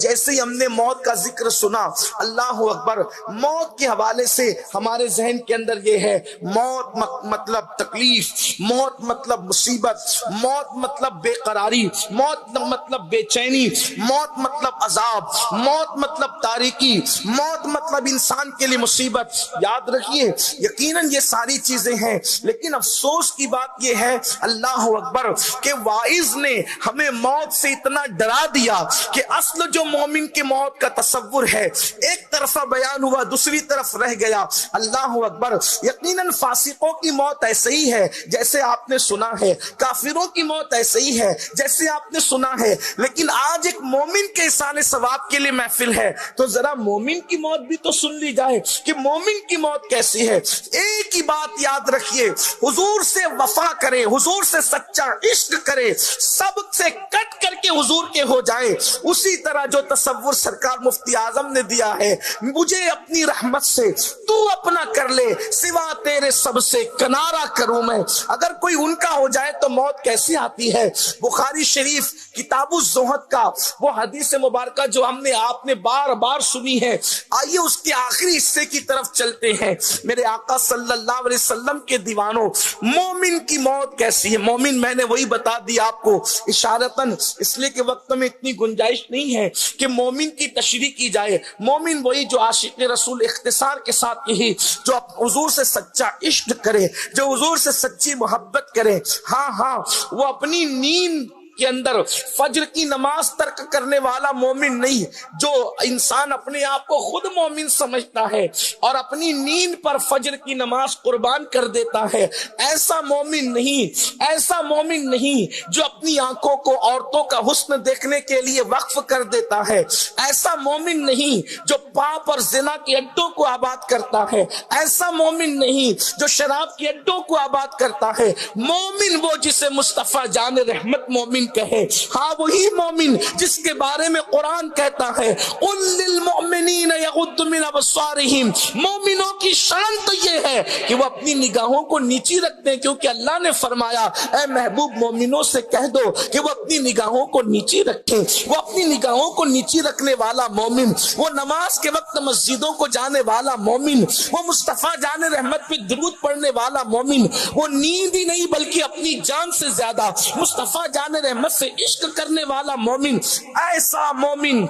جیسے ہی ہم نے موت کا ذکر سنا، اللہ اکبر، موت کے حوالے سے ہمارے ذہن کے اندر یہ ہے، موت مطلب تکلیف، موت مطلب مصیبت، موت مطلب بے قراری، موت مطلب بے چینی، موت مطلب عذاب، موت مطلب تاریکی، موت مطلب انسان کے لیے مصیبت۔ یاد رکھیے یقیناً یہ ساری چیزیں ہیں، لیکن افسوس کی بات یہ ہے اللہ اکبر کہ واعظ نے ہمیں موت سے اتنا ڈرا دیا کہ اصل جو مومن کے موت کا تصور ہے ایک طرفہ بیان ہوا، دوسری طرف رہ گیا۔ اللہ اکبر، یقیناً فاسقوں کی موت ایسے ہی ہے جیسے آپ نے سنا ہے، کافروں کی موت ایسے ہی ہے جیسے آپ نے سنا ہے، لیکن آج ایک مومن کے احسان ثواب کے لیے محفل ہے تو ذرا مومن کی موت بھی تو سن لی جائے کہ مومن کی موت کیسی ہے۔ ایک ہی بات یاد رکھیے، حضور سے وفا کرے، حضور سے سچا عشق کرے، سب سے کٹ کر کے حضور کے ہو جائے، اسی طرح جو تصور سرکار مفتی اعظم نے دیا ہے، مجھے اپنی رحمت سے تو اپنا کر لے، سوا تیرے سب سے کنارہ کروں میں۔ اگر کوئی ان کا ہو جائے تو موت کیسی آتی ہے؟ بخاری شریف کتاب الزہد کا وہ حدیث مبارکہ جو ہم نے آپ نے بار بار سنی ہے، آئیے اس کے آخری حصے کی طرف چلتے ہیں۔ میرے آقا صلی اللہ علیہ وسلم کے دیوانوں، مومن کی موت کیسی ہے؟ مومن میں نے وہی بتا دیا آپ کو اشارتاً، اس لیے کہ وقت میں اتنی گنجائش نہیں ہے کہ مومن کی تشریح کی جائے۔ مومن وہی جو عاشق رسول، اختصار کے ساتھ یہی، جو حضور سے سچا عشق کرے، جو حضور سے سچی محبت کرے۔ ہاں وہ اپنی نیند کے اندر فجر کی نماز ترک کرنے والا مومن نہیں، جو انسان اپنے آپ کو خود مومن سمجھتا ہے اور اپنی نیند پر فجر کی نماز قربان کر دیتا ہے، ایسا مومن نہیں، ایسا مومن نہیں جو اپنی آنکھوں کو عورتوں کا حسن دیکھنے کے لیے وقف کر دیتا ہے، ایسا مومن نہیں جو پاپ اور زنا کے اڈوں کو آباد کرتا ہے، ایسا مومن نہیں جو شراب کے اڈوں کو آباد کرتا ہے۔ مومن وہ جسے مصطفیٰ جان رحمت مومن کہے، ہاں وہی مومن جس کے بارے میں قرآن کہتا ہے قُل لِّلْمُؤْمِنِينَ يَغُضُّوا مِنْ أَبْصَارِهِمْ۔ مومنوں کی شان تو یہ ہے کہ وہ اپنی نگاہوں کو نیچی رکھتے ہیں، کیونکہ اللہ نے فرمایا اے محبوب مومنوں سے کہہ دو کہ وہ اپنی نگاہوں کو نیچی رکھیں۔ وہ اپنی نگاہوں کو نیچی رکھنے والا مومن، وہ نماز کے وقت مسجدوں کو جانے والا مومن، وہ مصطفیٰ جان رحمت پہ درود پڑھنے والا مومن، وہ نیند ہی نہیں بلکہ اپنی جان سے زیادہ مصطفیٰ جان رحمت سے عشق کرنے والا مومن، ایسا مومن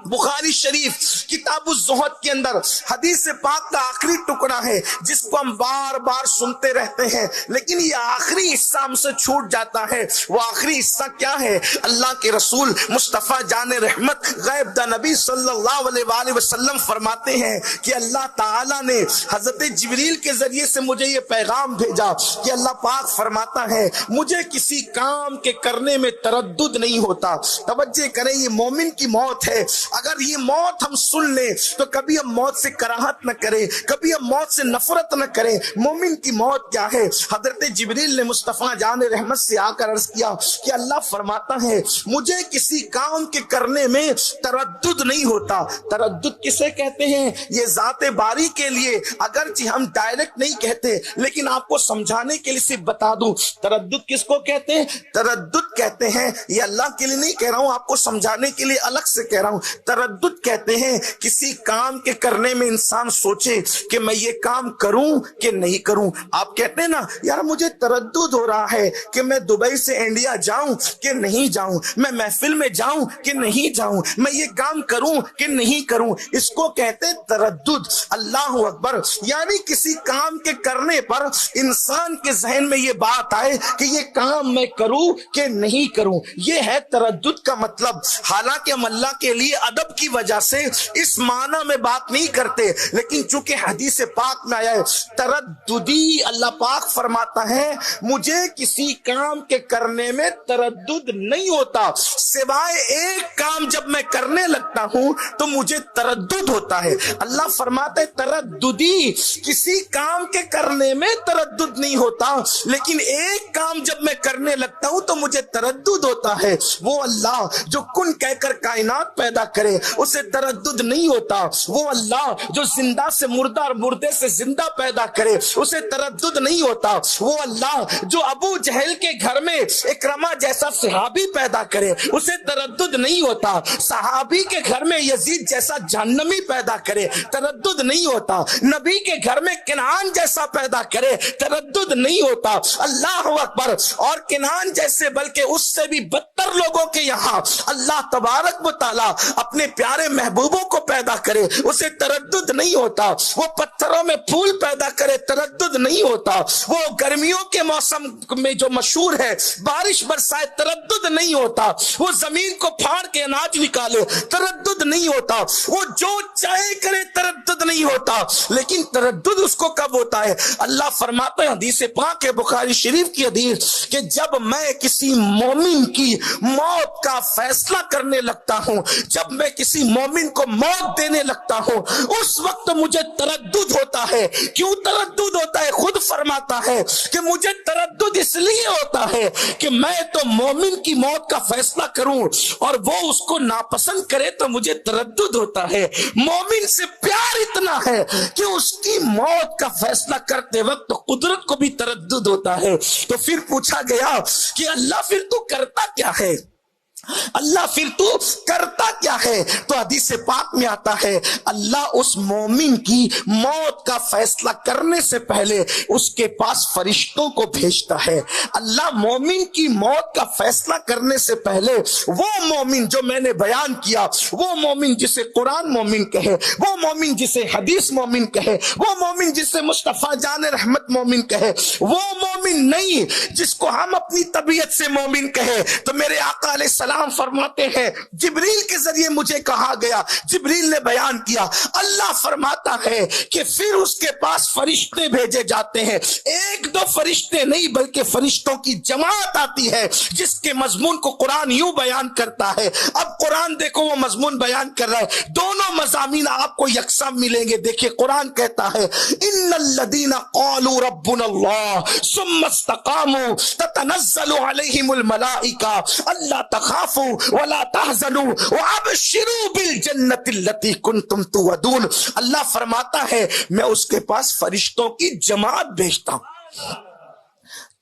بخاری شریف کتاب الزہد کے اندر حدیث پاک کا آخری ٹکڑا ہے جس کو ہم بار بار سنتے رہتے ہیں، لیکن یہ آخری حصہ ہم سے چھوٹ جاتا ہے۔ وہ آخری حصہ کیا ہے؟ اللہ کے رسول مصطفیٰ جان رحمت غیب دا نبی صلی اللہ علیہ وآلہ وسلم فرماتے ہیں کہ اللہ تعالیٰ نے حضرت جبریل کے ذریعے سے مجھے یہ پیغام بھیجا کہ اللہ پاک فرماتا ہے مجھے کسی کام کے کرنے میں تردد نہیں ہوتا۔ توجہ کریں، یہ مومن کی موت ہے۔ اگر یہ موت ہم سن لیں تو کبھی ہم موت سے کراہت نہ کریں، کبھی ہم موت سے نفرت نہ کریں۔ مومن کی موت کیا ہے؟ حضرت جبریل نے مصطفیٰ جان رحمت سے آ کر عرض کیا کہ اللہ فرماتا ہے مجھے کسی کام کے کرنے میں تردد نہیں ہوتا۔ تردد کسے کہتے ہیں؟ یہ ذات باری کے لیے، اگرچہ ہم ڈائریکٹ نہیں کہتے لیکن آپ کو سمجھانے کے لیے صرف بتا دوں، تردد کس کو کہتے ہیں؟ تردد کہتے ہیں، یہ اللہ کے لیے نہیں کہہ رہا ہوں، آپ کو سمجھانے کے لیے الگ سے کہہ رہا ہوں، تردد کہتے ہیں کسی کام کے کرنے میں انسان سوچے کہ میں یہ کام کروں کہ نہیں کروں۔ آپ کہتے ہیں نا یار مجھے تردد ہو رہا ہے کہ میں دبئی سے انڈیا جاؤں کہ نہیں جاؤں، میں محفل میں جاؤں کہ نہیں جاؤں، میں یہ کام کروں کہ نہیں کروں، اس کو کہتے تردد۔ اللہ اکبر، یعنی کسی کام کے کرنے پر انسان کے ذہن میں یہ بات آئے کہ یہ کام میں کروں کہ نہیں کروں، یہ ہے تردد کا مطلب۔ حالانکہ ہم اللہ کے لیے ادب کی وجہ سے اس معنی میں بات نہیں کرتے، لیکن چونکہ حدیث پاک میں آیا ہے ترددی، اللہ پاک فرماتا ہے مجھے کسی کام کے کرنے میں تردد نہیں ہوتا، سوائے ایک کام جب میں کرنے لگتا ہوں تو مجھے تردد ہوتا ہے۔ اللہ فرماتا ہے ترددی، کسی کام کے کرنے میں تردد نہیں ہوتا، لیکن ایک کام جب میں کرنے لگتا ہوں تو مجھے تردد ہوتا ہے۔ وہ اللہ جو کن کہہ کر کائنات پیدا کرے اسے تردد نہیں ہوتا. وہ اللہ جو زندہ سے مردہ اور مردے سے زندہ پیدا کرے اسے تردد نہیں ہوتا. وہ اللہ جو ابو جہل کے گھر میں اکرمہ جیسا صحابی پیدا کرے اسے تردد نہیں ہوتا. صحابی کے گھر میں یزید جیسا جہنمی پیدا کرے تردد نہیں ہوتا. نبی کے گھر میں کنعان جیسا پیدا کرے تردد نہیں ہوتا. اللہ اکبر. اور کنعان جیسے بلکہ اس سے بھی بدتر لوگوں کے یہاں اللہ تبارک و تعالی اپنے پیارے محبوبوں کو پیدا کرے اسے تردد نہیں ہوتا. وہ پتھروں میں پھول پیدا کرے تردد نہیں ہوتا. وہ گرمیوں کے موسم میں جو مشہور ہے بارش برسائے تردد نہیں ہوتا. وہ زمین کو پھاڑ کے اناج نکالے تردد نہیں ہوتا. وہ جو چاہے کرے تردد نہیں ہوتا. لیکن تردد اس کو کب ہوتا ہے؟ اللہ فرماتا ہے حدیث پاک ہے بخاری شریف کی حدیث کہ جب میں کسی مومن کی موت کا فیصلہ کرنے لگتا ہوں, جب میں کسی مومن کو موت دینے لگتا ہوں اس وقت مجھے تردد ہوتا ہے. کیوں تردد ہوتا ہے؟ خود فرماتا ہے کہ مجھے تردد اس لیے ہوتا ہے کہ میں تو مومن کی موت کا فیصلہ کروں اور وہ اس کو ناپسند کرے تو مجھے تردد ہوتا ہے. مومن سے پیار اتنا ہے کہ اس کی موت کا فیصلہ کرتے وقت قدرت کو بھی تردد ہوتا ہے. تو پھر پوچھا گیا کہ اللہ پھر تو کرتا کیا ہے؟ اللہ پھر تو کرتا کیا ہے؟ تو حدیث پاک میں آتا ہے اللہ اس مومن کی موت کا فیصلہ کرنے سے پہلے اس کے پاس فرشتوں کو بھیجتا ہے. اللہ مومن کی موت کا فیصلہ کرنے سے پہلے وہ مومن جو میں نے بیان کیا, وہ مومن جسے قرآن مومن کہے, وہ مومن جسے حدیث مومن کہے, وہ مومن جسے مصطفیٰ جان رحمت مومن کہے, وہ مومن نہیں جس کو ہم اپنی طبیعت سے مومن کہے. تو میرے آقا علیہ السلام فرماتے ہیں جبریل کے ذریعے مجھے کہا گیا, جبریل نے بیان کیا. اللہ فرماتا ہے کہ پھر اس کے پاس فرشتے بھیجے جاتے ہیں. ایک دو فرشتے نہیں بلکہ فرشتوں کی جماعت آتی ہے جس کے مضمون کو قرآن یوں بیان کرتا ہے. اب قرآن دیکھو وہ مضمون بیان کر رہا ہے, دونوں مضامین آپ کو یکساں ملیں گے. دیکھیں قرآن کہتا ہے ان الذین قالوا ربنا اللہ ثم استقاموا تتنزل علیہم الملائکہ الا تخافوا ولا تحزنوا وابشروا بالجنۃ التي كنتم توعدون. اللہ فرماتا ہے میں اس کے پاس فرشتوں کی جماعت بھیجتا ہوں.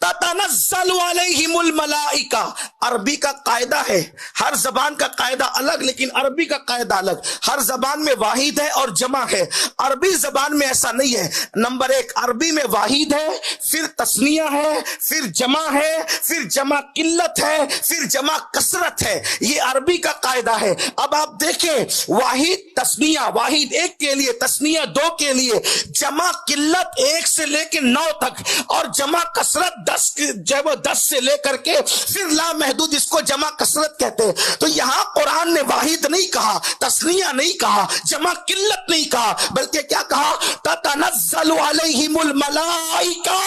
تتنزل علیہم الملائکہ عربی کا قاعدہ ہے, ہر زبان کا قاعدہ الگ لیکن عربی کا قاعدہ الگ. ہر زبان میں واحد ہے اور جمع ہے, عربی زبان میں ایسا نہیں ہے. نمبر ایک عربی میں واحد ہے, پھر تثنیہ ہے, پھر جمع ہے, پھر جمع قلت ہے, پھر جمع کثرت ہے. یہ عربی کا قاعدہ ہے. اب آپ دیکھیں واحد تثنیہ واحد ایک کے لیے, تثنیہ دو کے لیے, جمع قلت ایک سے لے کے 9 تک اور جمع کثرت 10 سے لے کر کے پھر لا محدود, اس کو جمع کثرت کہتے ہیں. تو یہاں قرآن نے واحد نہیں کہا, تثنیہ نہیں کہا, جمع قلت نہیں کہا, بلکہ کیا کہا تتنزل علیہم الملائکہ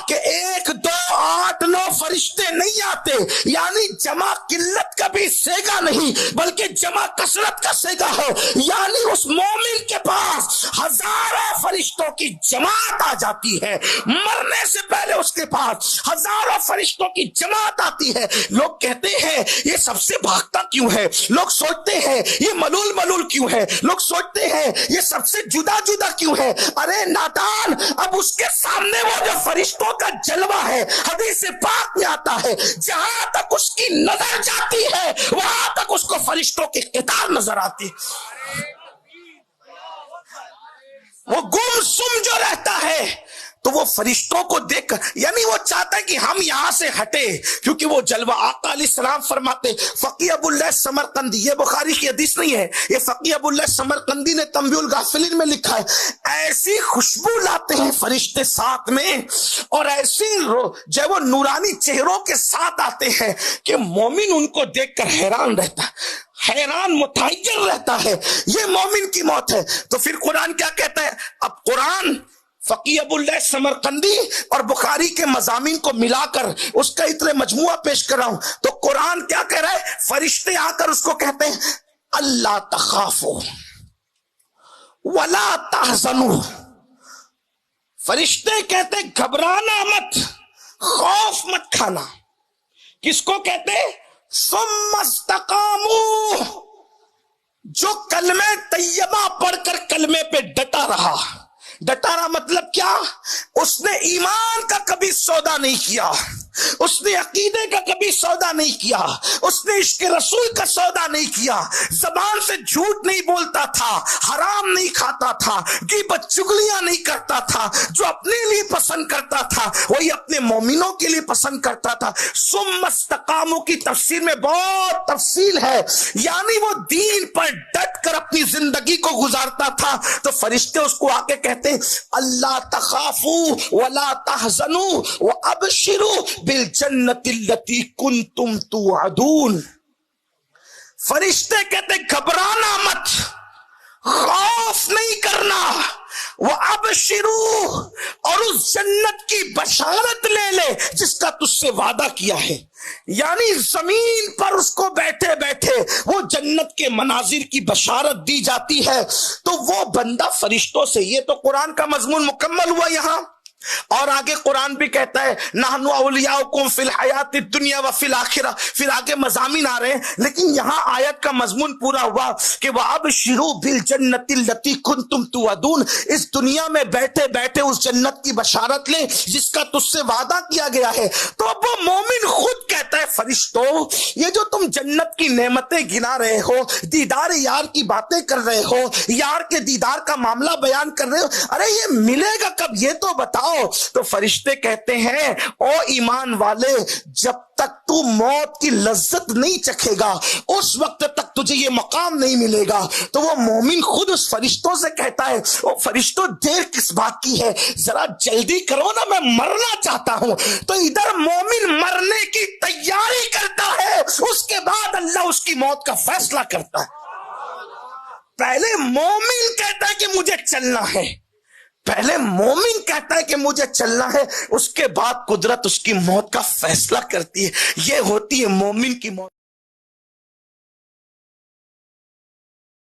کہ 1 2 8 9 فرشتے نہیں آتے. یعنی جمع قلت کا بھی سیگا نہیں بلکہ جمع کثرت کا سیگا ہے. یعنی اس مومن کے پاس ہزاروں فرشتوں کی جماعت آ جاتی ہے, مرنے سے پہلے اس کے پاس ہزاروں فرشتوں کی جماعت آتی ہے. لوگ کہتے ہیں یہ سب سے بھاگتا کیوں ہے, لوگ سوچتے ہیں یہ ملول ملول کیوں ہے, لوگ سوچتے ہیں یہ سب سے جدا جدا کیوں ہے. ارے نادان, اب اس کے سامنے وہ جو فرشتوں کا جلوہ ہے حدیث پاک میں آتا ہے جہاں تک اس کی نظر جاتی ہے وہاں تک اس کو فرشتوں کی قطار نظر آتی. وہ گم سم جو رہتا ہے تو وہ فرشتوں کو دیکھ کر, یعنی وہ چاہتا ہے کہ ہم یہاں سے ہٹے کیونکہ وہ جلوہ. آقا علیہ السلام فرماتے, فقیہ ابو اللہ سمرقندی, یہ بخاری کی حدیث نہیں ہے, یہ فقیہ ابو اللہ سمرقندی نے تنبیہ الغافلین میں لکھا ہے, ایسی خوشبو لاتے ہیں فرشتے ساتھ میں اور ایسی جو وہ نورانی چہروں کے ساتھ آتے ہیں کہ مومن ان کو دیکھ کر حیران رہتا ہے, حیران متحیر رہتا ہے. یہ مومن کی موت ہے. تو پھر قرآن کیا کہتا ہے؟ اب قرآن فقیہ ابو اللہ سمرقندی اور بخاری کے مضامین کو ملا کر اس کا اتنے مجموعہ پیش کر رہا ہوں. تو قرآن کیا کہہ رہا ہے؟ فرشتے آ کر اس کو کہتے ہیں اللہ تخافوا ولا تحزنوا. فرشتے کہتے ہیں گھبرانا مت, خوف مت کھانا. کس کو کہتے ہیں؟ ثم استقاموا, جو کلمہ طیبہ پڑھ کر کلمے پہ ڈٹا رہا مطلب کیا؟ اس نے ایمان کا کبھی سودا نہیں کیا، اس نے عقیدے کا کبھی سودا نہیں کیا، اس نے عشق رسول کا سودا نہیں کیا، زبان سے جھوٹ نہیں بولتا تھا، حرام نہیں کھاتا تھا، غیبت چگلیاں نہیں کرتا تھا، جو اپنے لیے پسند کرتا تھا وہی اپنے مومنوں کے لیے پسند کرتا تھا۔ ثم استقاموا کی تفسیر میں بہت تفصیل ہے، یعنی وہ دین پر ڈٹ کر اپنی زندگی کو گزارتا تھا۔ تو فرشتے اس کو آ کے کہتے ہیں اللہ تخافوا ولا تحزنوا وابشروا بالجنت التي كنتم توعدون۔ فرشتے کہتے گھبرانا مت، خوف نہیں کرنا، وابشروا، اور اس جنت کی بشارت لے لے جس کا تجھ سے وعدہ کیا ہے۔ یعنی زمین پر اس کو بیٹھے بیٹھے وہ جنت کے مناظر کی بشارت دی جاتی ہے۔ تو وہ بندہ فرشتوں سے، یہ تو قرآن کا مضمون مکمل ہوا یہاں، اور آگے قرآن بھی کہتا ہے نحن اولیاؤکم فی الحیات الدنیا وفی الآخرہ، پھر آگے مضامین آ رہے ہیں، لیکن یہاں آیت کا مضمون پورا ہوا کہ وَأَبْشِرُوا بِالْجَنَّةِ الَّتِي كُنْتُمْ تُوعَدُونَ، اس دنیا میں بیٹھے بیٹھے اس جنت کی بشارت لیں جس کا تجھ سے وعدہ کیا گیا ہے۔ تو اب وہ مومن خود کہتا ہے فرشتوں یہ جو تم جنت کی نعمتیں گنا رہے ہو، دیدار یار کی باتیں کر رہے ہو، یار کے دیدار کا معاملہ بیان کر رہے ہو، ارے یہ ملے گا کب یہ تو بتاؤ۔ تو فرشتے کہتے ہیں او ایمان والے، جب تک تو موت کی لذت نہیں چکھے گا اس وقت تک تجھے یہ مقام نہیں ملے گا۔ تو وہ مومن خود اس فرشتوں سے کہتا ہے او فرشتوں دیر کس بات کی ہے، ذرا جلدی کرو نا، میں مرنا چاہتا ہوں۔ تو ادھر مومن مرنے کی تیاری کرتا ہے، اس کے بعد اللہ اس کی موت کا فیصلہ کرتا ہے۔ پہلے مومن کہتا ہے کہ مجھے چلنا ہے، پہلے مومن کہتا ہے کہ مجھے چلنا ہے، اس کے بعد قدرت اس کی موت کا فیصلہ کرتی ہے۔ یہ ہوتی ہے مومن کی موت۔